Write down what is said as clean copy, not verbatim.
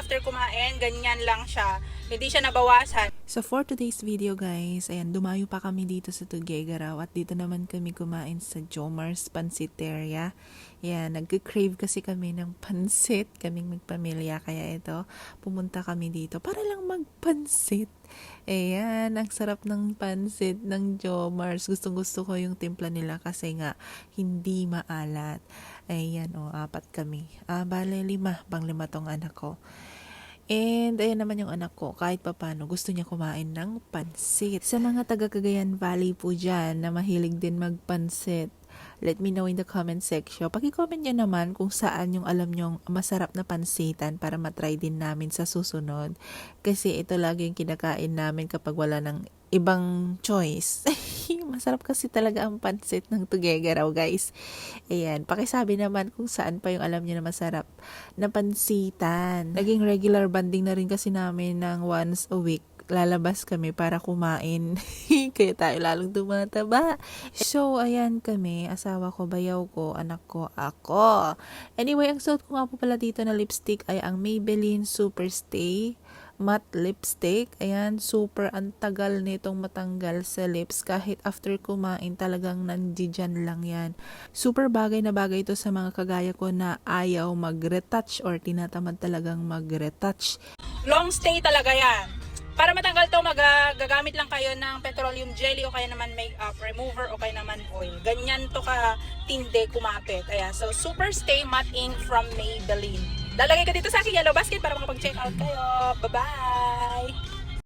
after kumain, ganyan lang siya. Hindi siya nabawasan. So for today's video guys, ayan, dumayo pa kami dito sa Tuguegarao at dito naman kami kumain sa Jomar's Pansiteria. Ayan, nagka-crave kasi kami ng pansit, kaming magpamilya, kaya ito, pumunta kami dito para lang magpansit. Ayan, ang sarap ng pansit ng Jomar's. Gustong-gusto ko yung timpla nila kasi nga hindi maalat. Ayan, 4 kami. Bale 5, pang 5 tong anak ko. And ayan naman yung anak ko, kahit papano gusto niya kumain ng pansit. Sa mga taga Cagayan Valley po dyan na mahilig din magpansit, let me know in the comment section. Paki-comment nyo naman kung saan yung alam nyong masarap na pansitan para matry din namin sa susunod. Kasi ito lagi yung kinakain namin kapag wala ng ibang choice. Masarap kasi talaga ang pansit ng Tuguegarao guys. Ayan, pakisabi naman kung saan pa yung alam niyo na masarap na pansitan. Naging regular banding na rin kasi namin ng once a week. Lalabas kami para kumain. Kaya tayo lalong tumataba. So, ayan kami. Asawa ko, bayaw ko, anak ko, ako. Anyway, ang suot ko nga po pala dito na lipstick ay ang Maybelline Superstay matte lipstick. Ayan, super ang tagal nitong matanggal sa lips. Kahit after kumain, talagang nandiyan lang yan. Super bagay na bagay ito sa mga kagaya ko na ayaw mag-retouch or tinatamad talagang mag-retouch. Long stay talaga yan. Para matanggal to, gagamit lang kayo ng petroleum jelly o kaya naman makeup remover o kaya naman oil. Ganyan to ka tinde kumapit. Ayan, so super stay matte ink from Maybelline. Lalagay ko dito sa aking yellow basket para makapag-check out kayo. Bye-bye!